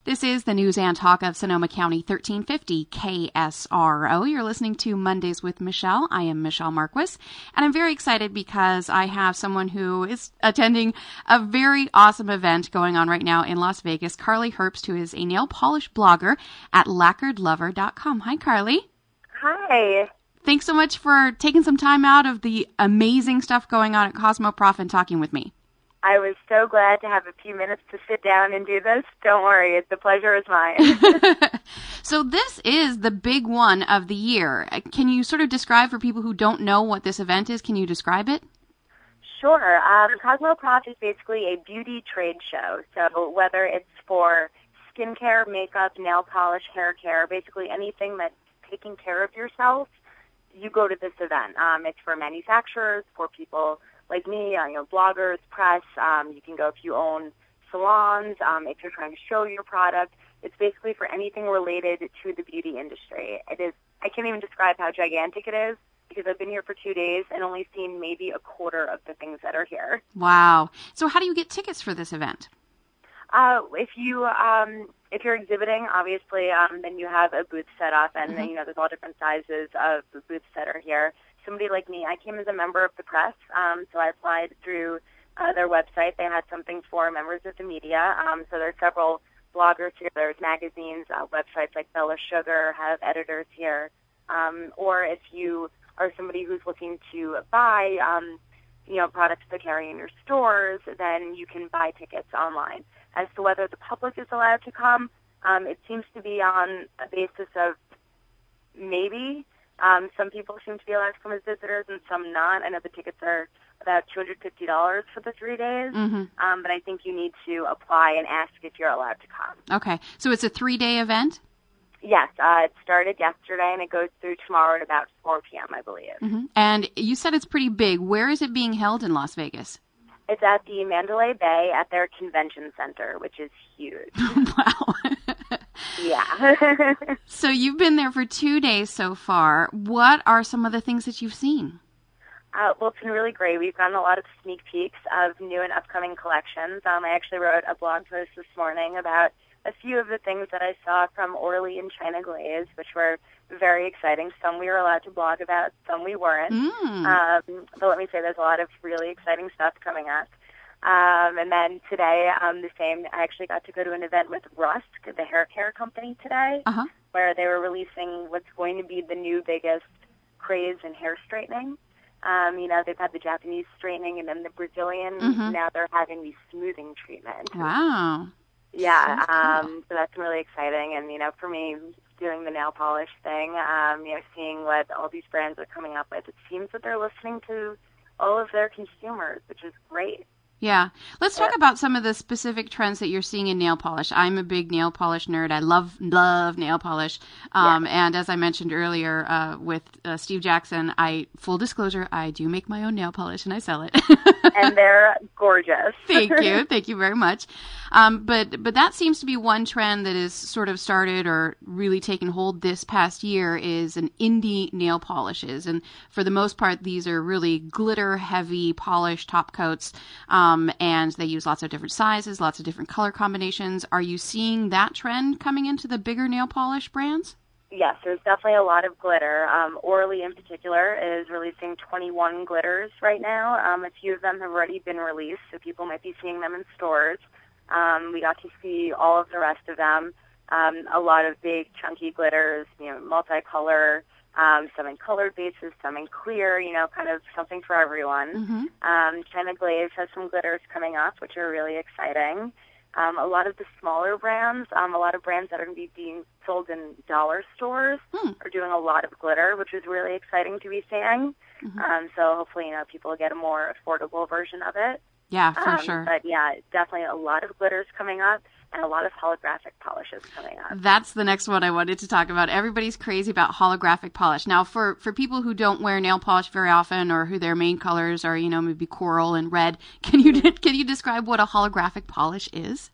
This is the news and talk of Sonoma County, 1350 KSRO. You're listening to Mondays with Michelle. I am Michelle Marquis, and I'm very excited because I have someone who is attending a very awesome event going on right now in Las Vegas, Carly Herbst, who is a nail polish blogger at lacqueredlover.com. Hi, Carly. Hi. Thanks so much for taking some time out of the amazing stuff going on at CosmoProf and talking with me. I was so glad to have a few minutes to sit down and do this. Don't worry, the pleasure is mine. So this is the big one of the year. Can you sort of describe for people who don't know what this event is? Can you describe it? Sure. CosmoProf is basically a beauty trade show. So whether it's for skincare, makeup, nail polish, hair care, basically anything that's taking care of yourself, you go to this event. It's for manufacturers, for people like me, bloggers, press. You can go if you own salons, if you're trying to show your product. It's basically for anything related to the beauty industry. It is. I can't even describe how gigantic it is because I've been here for 2 days and only seen maybe a quarter of the things that are here. Wow. So how do you get tickets for this event? If you're exhibiting, obviously, then you have a booth set up, and then, there's all different sizes of the booths that are here. Somebody like me, I came as a member of the press, so I applied through their website. They had something for members of the media. So there's several bloggers here. There's magazines, websites like Bella Sugar have editors here. Or if you are somebody who's looking to buy, products to carry in your stores, then you can buy tickets online. As to whether the public is allowed to come, it seems to be on a basis of maybe. Some people seem to be allowed to come as visitors and some not. I know the tickets are about $250 for the 3 days, but I think you need to apply and ask if you're allowed to come. Okay. So it's a 3-day event? Yes. It started yesterday, and it goes through tomorrow at about 4 p.m., I believe. And you said it's pretty big. Where is it being held in Las Vegas? It's at the Mandalay Bay at their convention center, which is huge. Wow. Yeah. So you've been there for 2 days so far. What are some of the things that you've seen? Well, it's been really great. We've gotten a lot of sneak peeks of new and upcoming collections. I actually wrote a blog post this morning about a few of the things that I saw from Orly and China Glaze, which were very exciting. Some we were allowed to blog about, some we weren't. But let me say, there's a lot of really exciting stuff coming up. And then today, the same, I actually got to go to an event with Rusk, the hair care company today, where they were releasing what's going to be the new biggest craze in hair straightening. They've had the Japanese straightening and then the Brazilian. Now they're having the smoothing treatment. Wow. Yeah, so that's really exciting. And, for me, doing the nail polish thing, seeing what all these brands are coming up with, it seems that they're listening to all of their consumers, which is great. Yeah. Let's talk about some of the specific trends that you're seeing in nail polish. I'm a big nail polish nerd. I love nail polish. And as I mentioned earlier with Steve Jackson, full disclosure, I do make my own nail polish and I sell it. And they're gorgeous. Thank you. Thank you very much. But that seems to be one trend that is sort of started or really taken hold this past year is an indie nail polishes. And for the most part, these are really glitter heavy polish top coats. And they use lots of different sizes, lots of different color combinations. Are you seeing that trend coming into the bigger nail polish brands? Yes, there's definitely a lot of glitter. Orly in particular is releasing 21 glitters right now. A few of them have already been released, so people might be seeing them in stores. We got to see all of the rest of them. A lot of big chunky glitters, multicolor, some in colored bases, some in clear, kind of something for everyone. China Glaze has some glitters coming up, which are really exciting. A lot of the smaller brands, a lot of brands that are going to be being sold in dollar stores are doing a lot of glitter, which is really exciting to be seeing. So hopefully, people get a more affordable version of it. Yeah, for sure. But yeah, definitely a lot of glitters coming up and a lot of holographic polishes coming up. That's the next one I wanted to talk about. Everybody's crazy about holographic polish. Now, for people who don't wear nail polish very often or who their main colors are, maybe coral and red, can you describe what a holographic polish is?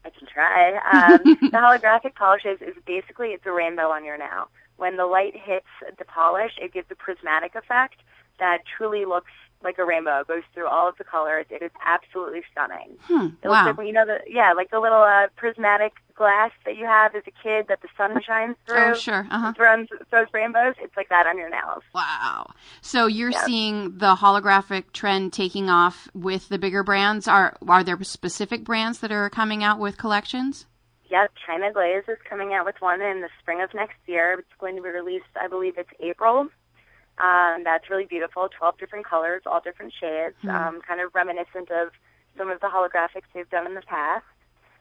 I can try. The holographic polish is basically it's a rainbow on your nail. When the light hits the polish, it gives a prismatic effect that truly looks like a rainbow. It goes through all of the colors. It is absolutely stunning. It looks like, like the little prismatic glass that you have as a kid that the sun shines through. Oh, sure. Uh-huh. Throws rainbows. It's like that on your nails. Wow. So you're seeing the holographic trend taking off with the bigger brands. Are there specific brands that are coming out with collections? Yep, China Glaze is coming out with one in the spring of next year. It's going to be released, I believe it's April. That's really beautiful, 12 different colors, all different shades, kind of reminiscent of some of the holographics they've done in the past.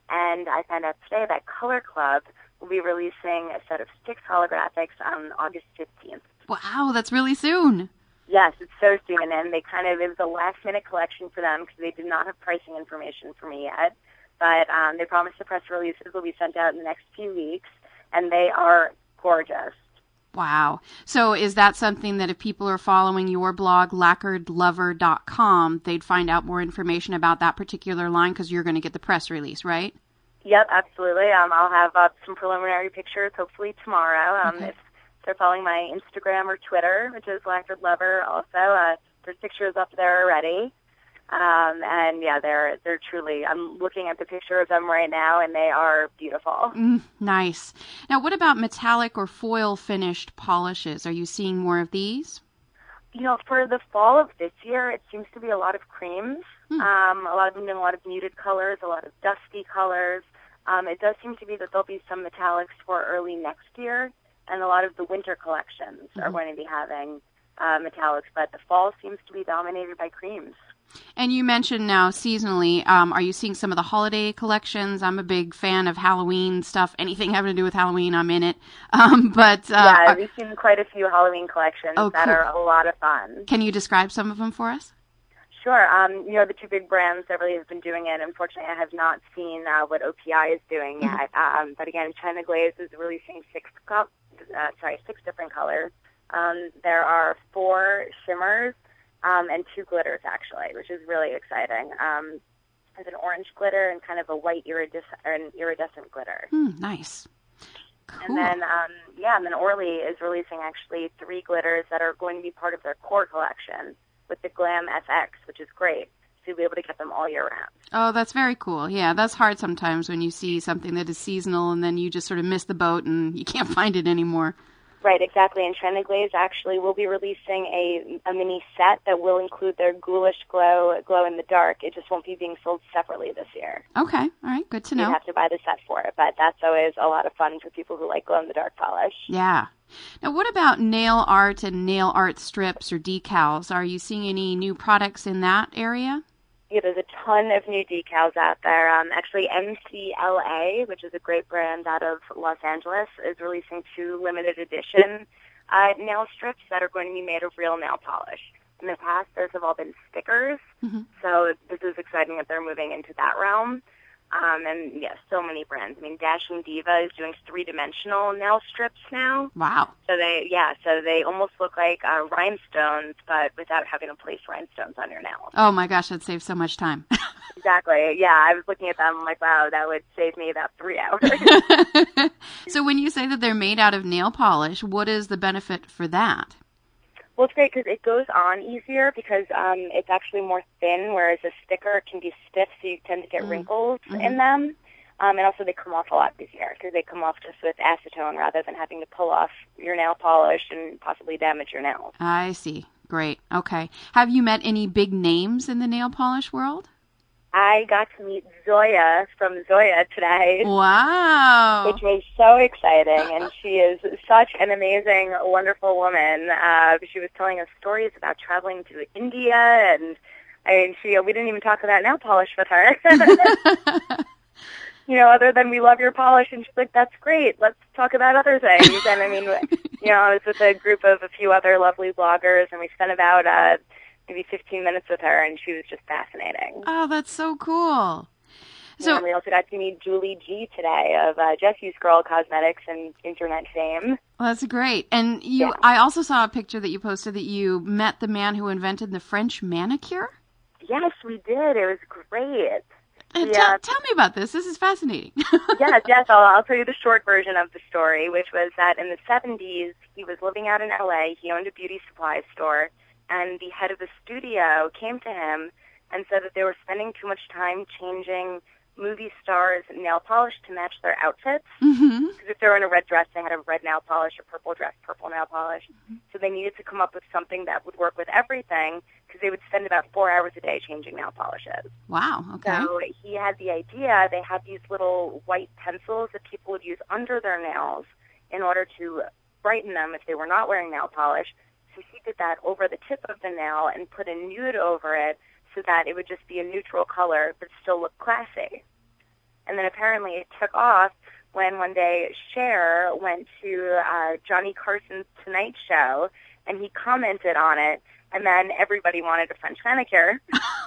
And I found out today that Color Club will be releasing a set of 6 holographics on August 15th. Wow, that's really soon. Yes, it's so soon, and it was a last-minute collection for them because they did not have pricing information for me yet. But they promised the press releases will be sent out in the next few weeks, and they are gorgeous. Wow. So is that something that if people are following your blog, lacqueredlover.com, they'd find out more information about that particular line because you're going to get the press release, right? Yep, absolutely. I'll have some preliminary pictures hopefully tomorrow. Okay. If they're following my Instagram or Twitter, which is Lacquered Lover also, there's pictures up there already. And yeah, they're truly, I'm looking at the picture of them right now and they are beautiful. Nice. Now, what about metallic or foil finished polishes? Are you seeing more of these? You know, for the fall of this year, it seems to be a lot of creams. A lot of them doing a lot of muted colors, a lot of dusty colors. It does seem to be that there'll be some metallics for early next year, and a lot of the winter collections are going to be having metallics, but the fall seems to be dominated by creams. And you mentioned now seasonally, are you seeing some of the holiday collections? I'm a big fan of Halloween stuff. Anything having to do with Halloween, I'm in it. Yeah, we've seen quite a few Halloween collections that are a lot of fun. Can you describe some of them for us? Sure. You know, the two big brands that really have been doing it. Unfortunately, I have not seen what OPI is doing yet. But again, China Glaze is releasing 6 different colors. There are 4 shimmers. And 2 glitters, actually, which is really exciting. There's an orange glitter and kind of a white iridescent glitter. Nice. Cool. And then, and then Orly is releasing, actually, 3 glitters that are going to be part of their core collection with the Glam FX, which is great. So you'll be able to get them all year round. Oh, that's very cool. Yeah, that's hard sometimes when you see something that is seasonal and then you just sort of miss the boat and you can't find it anymore. Right, exactly. And China Glaze actually will be releasing a mini set that will include their ghoulish glow in the dark. It just won't be being sold separately this year. Okay, all right, good to know. You have to buy the set for it, but that's always a lot of fun for people who like glow in the dark polish. Yeah. Now, what about nail art and nail art strips or decals? Are you seeing any new products in that area? Yeah, there's a ton of new decals out there. Actually, MCLA, which is a great brand out of Los Angeles, is releasing 2 limited edition nail strips that are going to be made of real nail polish. In the past, those have all been stickers, so this is exciting that they're moving into that realm. And yeah, so many brands. I mean, Dashing Diva is doing 3-dimensional nail strips now. Wow. So they almost look like rhinestones, but without having to place rhinestones on your nails. Oh my gosh, that saves so much time. Exactly. Yeah, I was looking at them. I'm like, wow, that would save me about 3 hours. So when you say that they're made out of nail polish, what is the benefit for that? Well, it's great because it goes on easier because it's actually more thin, whereas a sticker can be stiff, so you tend to get wrinkles in them. And also they come off a lot easier because they come off just with acetone rather than having to pull off your nail polish and possibly damage your nails. I see. Great. Okay. Have you met any big names in the nail polish world? I got to meet Zoya from Zoya today. Wow. Which was so exciting, and she is such an amazing, wonderful woman. She was telling us stories about traveling to India, and I mean, we didn't even talk about nail polish with her. You know, other than we love your polish, and she's like, that's great, let's talk about other things. And I mean, you know, I was with a group of a few other lovely bloggers, and we spent about maybe 15 minutes with her, and she was just fascinating. Oh, that's so cool. So we also got to meet Julie G today of Jessie's Girl Cosmetics and internet fame. Well, that's great. And I also saw a picture that you posted that you met the man who invented the French manicure? Yes, we did. It was great. Tell me about this. This is fascinating. Yes. I'll tell you the short version of the story, which was that in the 70s, he was living out in L.A. He owned a beauty supply store, and the head of the studio came to him and said that they were spending too much time changing movie stars nail polish to match their outfits. Mm-hmm. Because if they were in a red dress, they had a red nail polish, a purple dress, purple nail polish. Mm-hmm. So they needed to come up with something that would work with everything, because they would spend about 4 hours a day changing nail polishes. Wow, okay. So he had the idea, they had these little white pencils that people would use under their nails in order to brighten them if they were not wearing nail polish. So he did that over the tip of the nail and put a nude over it so that it would just be a neutral color but still look classy. And then apparently it took off when one day Cher went to Johnny Carson's Tonight Show, and he commented on it, and then everybody wanted a French manicure.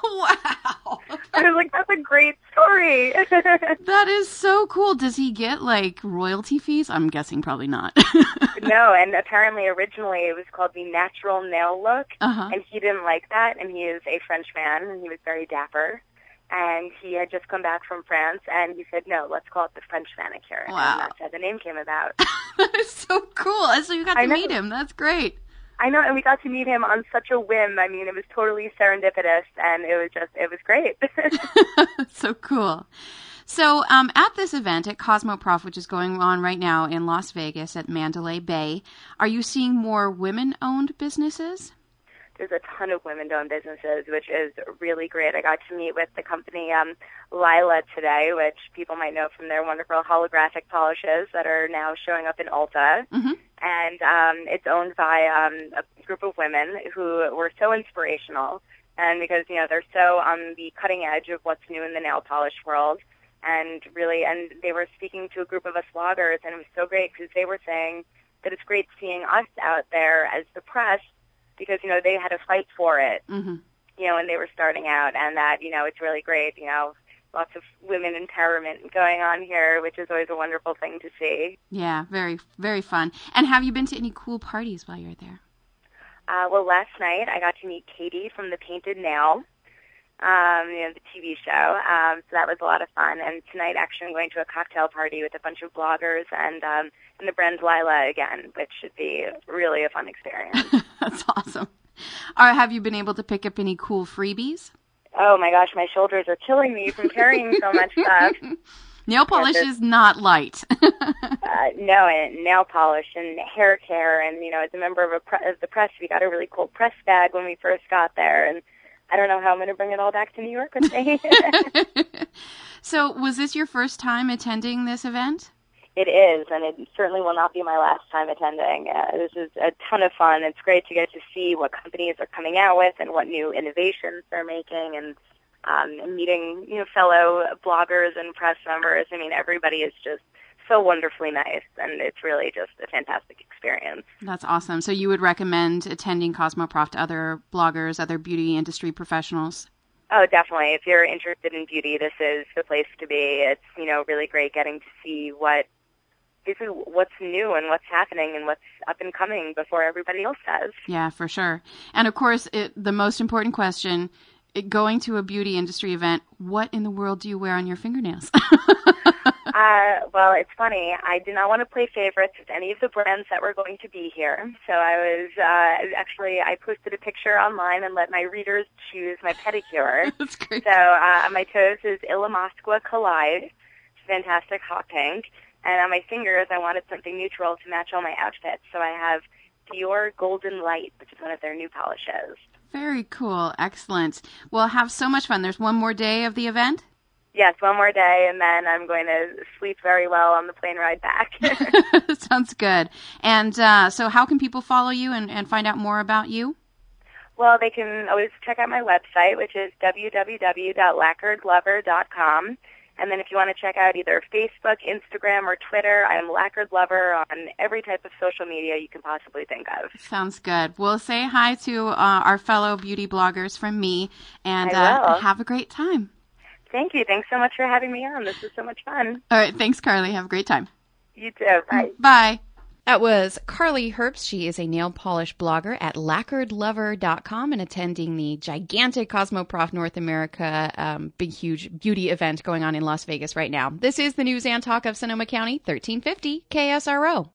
Wow. I was like, that's a great story. That is so cool. Does he get, like, royalty fees? I'm guessing probably not. No, and apparently originally it was called the natural nail look, and he didn't like that, and he is a French man, and he was very dapper. And he had just come back from France, and he said, no, let's call it the French manicure. Wow. And that's how the name came about. That is so cool. So you got to meet him. That's great. I know, and we got to meet him on such a whim. I mean, it was totally serendipitous, and it was great. So cool. So at this event at CosmoProf, which is going on right now in Las Vegas at Mandalay Bay, are you seeing more women-owned businesses? There's a ton of women-owned businesses, which is really great. I got to meet with the company Lila today, which people might know from their wonderful holographic polishes that are now showing up in Ulta. Mm-hmm. And it's owned by a group of women who were so inspirational, and because, you know, they're so on the cutting edge of what's new in the nail polish world. And they were speaking to a group of us bloggers, and it was so great because they were saying that it's great seeing us out there as the press, because, you know, they had to fight for it, you know, when they were starting out, and that, you know, it's really great, you know, lots of women empowerment going on here, which is always a wonderful thing to see. Yeah, very, very fun. And have you been to any cool parties while you're there? Well, last night I got to meet Katie from The Painted Nail, you know, the TV show, so that was a lot of fun. And tonight, actually, I'm going to a cocktail party with a bunch of bloggers and the brand Lila again, which should be really a fun experience. That's awesome. Have you been able to pick up any cool freebies? Oh, my gosh, my shoulders are killing me from carrying so much stuff. Nail polish is not light. No, and nail polish and hair care. And, you know, as a member of the press, we got a really cool press bag when we first got there. And I don't know how I'm going to bring it all back to New York with me. So was this your first time attending this event? It is, and it certainly will not be my last time attending. This is a ton of fun. It's great to get to see what companies are coming out with and what new innovations they're making, and meeting, you know, fellow bloggers and press members. I mean, everybody is just so wonderfully nice, and it's really just a fantastic experience. That's awesome. So you would recommend attending CosmoProf to other bloggers, other beauty industry professionals? Oh, definitely. If you're interested in beauty, this is the place to be. It's, you know, really great getting to see what's new and what's happening and what's up and coming before everybody else does. Yeah, for sure. And of course, the most important question, going to a beauty industry event, what in the world do you wear on your fingernails? Well, it's funny. I did not want to play favorites with any of the brands that were going to be here. So I was I posted a picture online and let my readers choose my pedicure. That's great. So on my toes is Ilamasqua Collide. It's fantastic hot pink. And on my fingers, I wanted something neutral to match all my outfits. So I have Dior Golden Light, which is one of their new polishes. Very cool. Excellent. Well, have so much fun. There's one more day of the event? Yes, one more day, and then I'm going to sleep very well on the plane ride back. Sounds good. And so how can people follow you and find out more about you? Well, they can always check out my website, which is www.lacqueredlover.com. And then if you want to check out either Facebook, Instagram, or Twitter, I am Lacquered Lover on every type of social media you can possibly think of. Sounds good. We'll say hi to our fellow beauty bloggers from me, and have a great time. Thank you. Thanks so much for having me on. This was so much fun. All right. Thanks, Carly. Have a great time. You too. Bye. Bye. That was Carly Herbst. She is a nail polish blogger at lacqueredlover.com and attending the gigantic CosmoProf North America big, huge beauty event going on in Las Vegas right now. This is the News and Talk of Sonoma County, 1350 KSRO.